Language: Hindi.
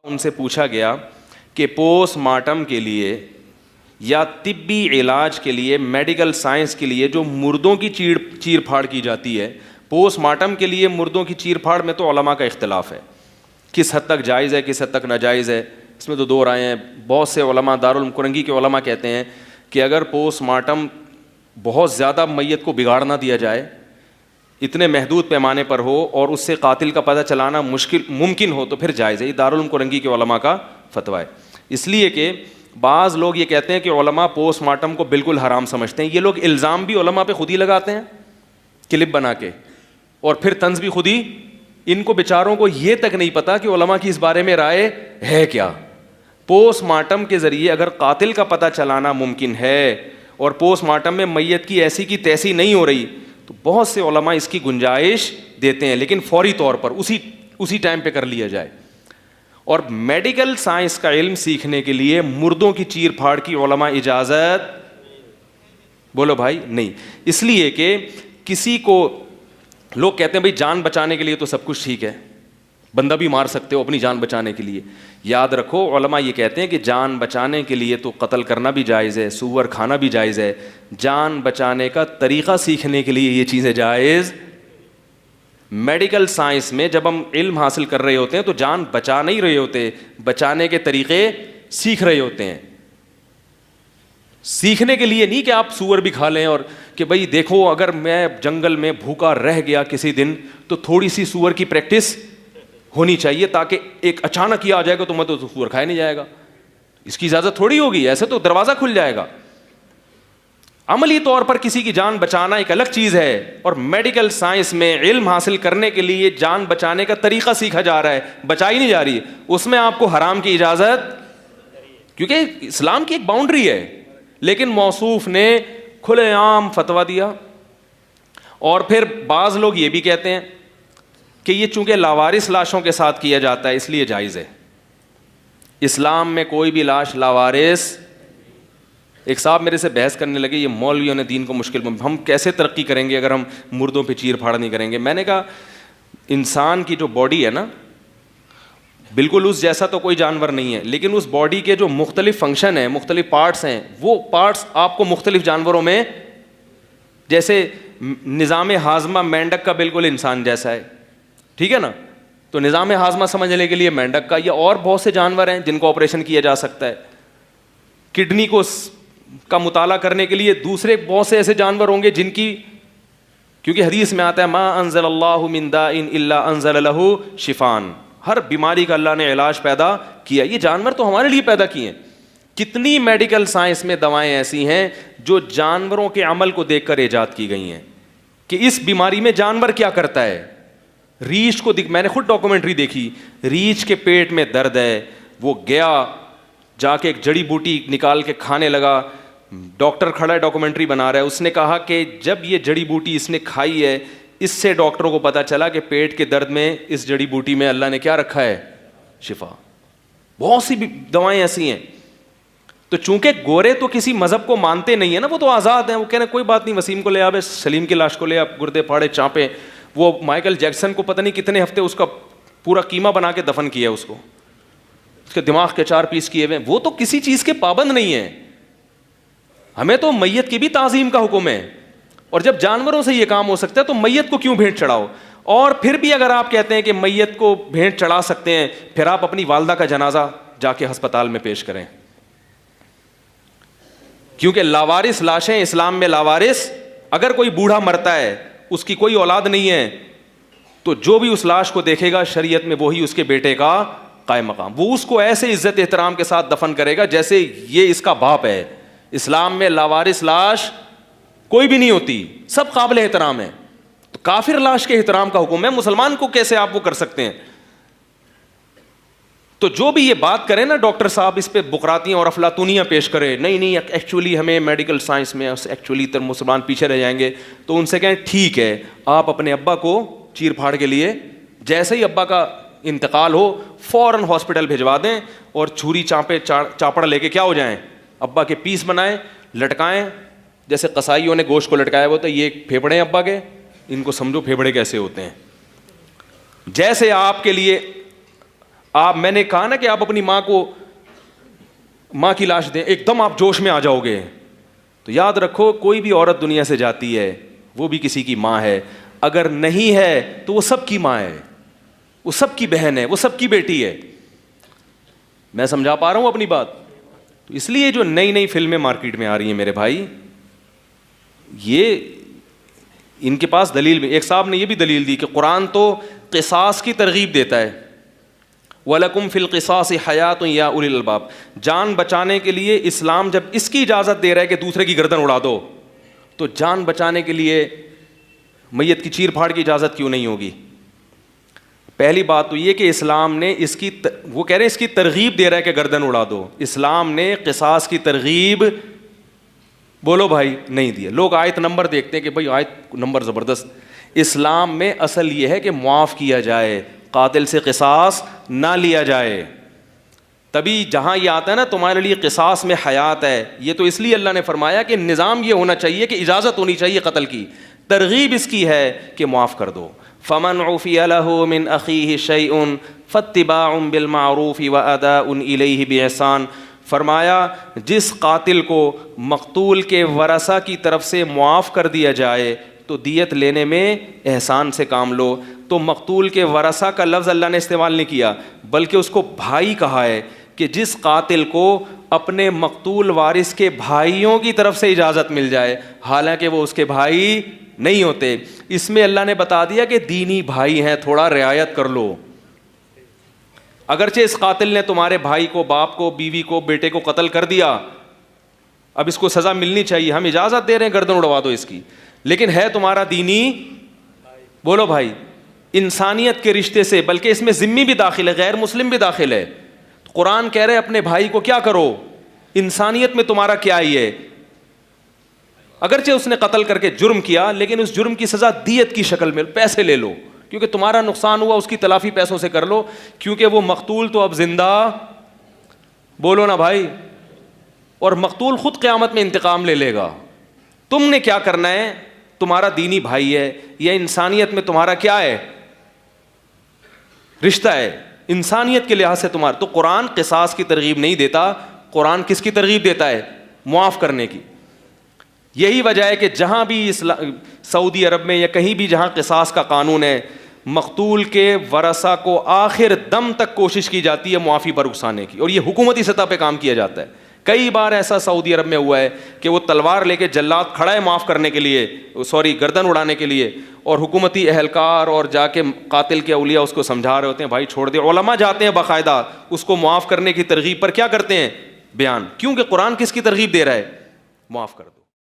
उनसे पूछा गया कि पोस्टमार्टम के लिए या तिब्बी इलाज के लिए, मेडिकल साइंस के लिए जो मुर्दों की चीर फाड़ की जाती है, पोस्टमार्टम के लिए मुर्दों की चीर फाड़ में तो उलमा का इख्तिलाफ है, किस हद तक जायज़ है, किस हद तक नाजायज़ है, इसमें तो दो राय हैं। बहुत से उलमा, दारुल कुरंगी के उलमा कहते हैं कि अगर पोस्टमार्टम बहुत ज़्यादा मैयत को बिगाड़ ना दिया जाए, इतने महदूद पैमाने पर हो और उससे कातिल का पता चलाना मुमकिन हो, तो फिर जायज़ है। ये दारुल कुरंगी के उलमा का फतवा है। इसलिए कि बाज़ लोग ये कहते हैं कि उलमा पोस्टमार्टम को बिल्कुल हराम समझते हैं। ये लोग इल्ज़ाम भी उलमा पे खुद ही लगाते हैं क्लिप बना के, और फिर तंज भी खुद ही। इनको बेचारों को ये तक नहीं पता कि उलमा की इस बारे में राय है क्या। पोस्टमार्टम के ज़रिए अगर कातिल का पता चलाना मुमकिन है और पोस्टमार्टम में मैयत की ऐसी की तैसी नहीं हो रही, तो बहुत से उलमा इसकी गुंजाइश देते हैं, लेकिन फौरी तौर पर उसी टाइम पे कर लिया जाए। और मेडिकल साइंस का इल्म सीखने के लिए मुर्दों की चीर फाड़ की उलमा इजाज़त, बोलो भाई, नहीं। इसलिए कि किसी को, लोग कहते हैं भाई जान बचाने के लिए तो सब कुछ ठीक है, बंदा भी मार सकते हो अपनी जान बचाने के लिए। याद रखो, उलमा ये कहते हैं कि जान बचाने के लिए तो कत्ल करना भी जायज़ है, सूअर खाना भी जायज़ है। जान बचाने का तरीक़ा सीखने के लिए ये चीज़ें जायज़। मेडिकल साइंस में जब हम इल्म हासिल कर रहे होते हैं तो जान बचा नहीं रहे होते, बचाने के तरीक़े सीख रहे होते हैं। सीखने के लिए नहीं कि आप सूअर भी खा लें और कि भाई देखो अगर मैं जंगल में भूखा रह गया किसी दिन तो थोड़ी सी सूअर की प्रैक्टिस होनी चाहिए, ताकि एक अचानक ही आ जाएगा तो मैं तो सूअर खाया नहीं जाएगा, इसकी इजाज़त थोड़ी होगी, ऐसे तो दरवाज़ा खुल जाएगा। अमली तौर पर किसी की जान बचाना एक अलग चीज़ है, और मेडिकल साइंस में इल्म हासिल करने के लिए जान बचाने का तरीक़ा सीखा जा रहा है, बचाई नहीं जा रही, उसमें आपको हराम की इजाज़त, क्योंकि इस्लाम की एक बाउंड्री है। लेकिन मौसूफ ने खुलेआम फतवा दिया। और फिर बाज़ लोग ये भी कहते हैं कि ये चूंकि लावारिस लाशों के साथ किया जाता है इसलिए जायज़ है। इस्लाम में कोई भी लाश लावारिस। एक साहब मेरे से बहस करने लगे, ये मौलवियों ने दीन को मुश्किल में, हम कैसे तरक्की करेंगे अगर हम मुर्दों पे चीर फाड़ नहीं करेंगे। मैंने कहा इंसान की जो बॉडी है ना, बिल्कुल उस जैसा तो कोई जानवर नहीं है, लेकिन उस बॉडी के जो मुख्तलिफ फंक्शन हैं, मुख्तलिफ पार्ट्स हैं, वो पार्ट्स आपको मुख्तलिफ जानवरों में, जैसे निज़ाम हाजमा मेंढक का बिल्कुल इंसान जैसा है, ठीक है ना, तो निज़ाम हाजमा समझने के लिए मेंढक का, या और बहुत से जानवर हैं जिनको ऑपरेशन किया जा सकता है। किडनी को का मुताला करने के लिए दूसरे बहुत से ऐसे जानवर होंगे जिनकी, क्योंकि हदीस में आता है मा अंज़लल्लाहु मिन दाइन इल्ला अंज़ल लहू शिफान, हर बीमारी का अल्लाह ने इलाज पैदा किया। ये जानवर तो हमारे लिए पैदा किए हैं। कितनी मेडिकल साइंस में दवाएं ऐसी हैं जो जानवरों के अमल को देखकर ईजाद की गई हैं कि इस बीमारी में जानवर क्या करता है। रीछ को मैंने खुद डॉक्यूमेंट्री देखी, रीछ के पेट में दर्द है, वो गया जाके एक जड़ी बूटी निकाल के खाने लगा, डॉक्टर खड़ा है डॉक्यूमेंट्री बना रहा है, उसने कहा कि जब ये जड़ी बूटी इसने खाई है, इससे डॉक्टरों को पता चला कि पेट के दर्द में इस जड़ी बूटी में अल्लाह ने क्या रखा है, शिफा। बहुत सी दवाएं ऐसी हैं। तो चूंकि गोरे तो किसी मजहब को मानते नहीं है ना, वो तो आज़ाद हैं, वो कह रहे कोई बात नहीं, वसीम को ले आवे, सलीम की लाश को ले आप, गुर्दे फाड़े चाँपे। वो माइकल जैक्सन को पता नहीं कितने हफ्ते उसका पूरा कीमा बना के दफन किया, उसको उसके दिमाग के 4 पीस किए हुए। वो तो किसी चीज़ के पाबंद नहीं है। हमें तो मैयत की भी ताज़ीम का हुक्म है, और जब जानवरों से ये काम हो सकता है तो मैयत को क्यों भेंट चढ़ाओ। और फिर भी अगर आप कहते हैं कि मैयत को भेंट चढ़ा सकते हैं, फिर आप अपनी वालदा का जनाजा जाके अस्पताल में पेश करें, क्योंकि लावारिस लाशें इस्लाम में लावारिस, अगर कोई बूढ़ा मरता है, उसकी कोई औलाद नहीं है, तो जो भी उस लाश को देखेगा शरीयत में वही उसके बेटे का कायम मकाम, वो उसको ऐसे इज्जत एहतराम के साथ दफन करेगा जैसे ये इसका बाप है। इस्लाम में लावारिस लाश कोई भी नहीं होती, सब काबिल एहतराम है। तो काफिर लाश के एहतराम का हुक्म है, मुसलमान को कैसे आप वो कर सकते हैं। तो जो भी ये बात करें ना डॉक्टर साहब, इस पे बुकरातियाँ और अफलातूनियाँ पेश करें, नहीं नहीं एक्चुअली हमें मेडिकल साइंस में एक्चुअली तो मुसलमान पीछे रह जाएंगे, तो उनसे कहें ठीक है, आप अपने अब्बा को चीर फाड़ के लिए जैसे ही अब्बा का इंतकाल हो फौरन हॉस्पिटल भिजवा दें, और छुरी चाँपे चापड़ लेके क्या हो जाएं, अब्बा के पीस बनाएं, लटकाएं, जैसे कसाईयों ने गोश्त को लटकाया हुआ था, ये फेफड़े हैं अब्बा के, इनको समझो फेफड़े कैसे होते हैं। जैसे आपके लिए मैंने कहा ना कि आप अपनी माँ को, माँ की लाश दें, एकदम आप जोश में आ जाओगे। तो याद रखो, कोई भी औरत दुनिया से जाती है वो भी किसी की माँ है, अगर नहीं है तो वो सबकी माँ है, वो सबकी बहन है, वो सबकी बेटी है। मैं समझा पा रहा हूं अपनी बात? तो इसलिए जो नई नई फिल्में मार्केट में आ रही हैं मेरे भाई, ये इनके पास दलील में, एक साहब ने ये भी दलील दी कि कुरान तो क़िसास की तरगीब देता है, वलकुम फिल क़िसास हयातुन या उलिल अलबाब, जान बचाने के लिए इस्लाम जब इसकी इजाज़त दे रहा है कि दूसरे की गर्दन उड़ा दो, तो जान बचाने के लिए मैयत की चीर फाड़ की इजाज़त क्यों नहीं होगी? पहली बात तो ये कि इस्लाम ने इसकी वो कह रहे हैं इसकी तरगीब दे रहा है कि गर्दन उड़ा दो। इस्लाम ने क़िसास की तरगीब, बोलो भाई, नहीं दिया। लोग आयत नंबर देखते हैं कि भाई आयत नंबर ज़बरदस्त। इस्लाम में असल ये है कि मुआफ़ किया जाए, कातिल से क़िसास ना लिया जाए। तभी जहाँ ये आता है ना तुम्हारे लिए क़िसास में हयात है, ये तो इसलिए अल्लाह ने फरमाया कि निज़ाम ये होना चाहिए कि इजाज़त होनी चाहिए कत्ल की। तरगीब इसकी है कि मुआफ़ कर दो। फ़मन उफ़िय लहु मिन अख़ीहि शैउन फ़त्तिबाउन बिल मारूफ़ व अदाउन इलैहि बिइहसान। फरमाया जिस कातिल को मक़तूल के वरसा की तरफ से मुआफ़ कर दिया जाए तो दियत लेने में एहसान से काम लो। तो मक़तूल के वरसा का लफ्ज़ अल्लाह ने इस्तेमाल नहीं किया, बल्कि उसको भाई कहा है कि जिस कातिल को अपने मक़तूल वारिस के भाइयों की तरफ से इजाज़त मिल जाए, हालांकि वो उसके भाई नहीं होते। इसमें अल्लाह ने बता दिया कि दीनी भाई हैं, थोड़ा रियायत कर लो। अगरचे इस कातिल ने तुम्हारे भाई को, बाप को, बीवी को, बेटे को कत्ल कर दिया, अब इसको सज़ा मिलनी चाहिए, हम इजाज़त दे रहे हैं गर्दन उड़वा दो इसकी, लेकिन है तुम्हारा दीनी, बोलो भाई, इंसानियत के रिश्ते से, बल्कि इसमें ज़िम्मी भी दाखिल है, गैर मुस्लिम भी दाखिल है। तो कुरान कह रहे हैं अपने भाई को क्या करो, इंसानियत में तुम्हारा क्या ही है। अगरचे उसने कत्ल करके जुर्म किया, लेकिन उस जुर्म की सज़ा दियत की शक्ल में, पैसे ले लो, क्योंकि तुम्हारा नुकसान हुआ, उसकी तलाफ़ी पैसों से कर लो, क्योंकि वो मक़तूल तो अब जिंदा, बोलो ना भाई, और मक़तूल खुद क़यामत में इंतकाम ले लेगा। तुमने क्या करना है, तुम्हारा दीनी भाई है, या इंसानियत में तुम्हारा क्या है रिश्ता है, इंसानियत के लिहाज से तुम्हारा। तो कुरान क़िसास की तरगीब नहीं देता, कुरान किसकी तरगीब देता है, मुआफ़ करने की। यही वजह है कि जहाँ भी सऊदी अरब में या कहीं भी जहाँ क़िसास का कानून है, मक़तूल के वरसा को आखिर दम तक कोशिश की जाती है मुआफ़ी पर उकसाने की, और ये हुकूमती सतह पे काम किया जाता है। कई बार ऐसा सऊदी अरब में हुआ है कि वो तलवार लेके जल्लाद खड़ा है माफ़ करने के लिए, सॉरी गर्दन उड़ाने के लिए, और हुकूमती एहलकार और जाके कातिल के औलिया उसको समझा रहे होते हैं, भाई छोड़ दे। उलमा जाते हैं बाकायदा उसको मुआफ़ करने की तरगीब पर क्या करते हैं, बयान, क्योंकि कुरान किसकी तरगीब दे रहा है, मुआफ़ कर दो।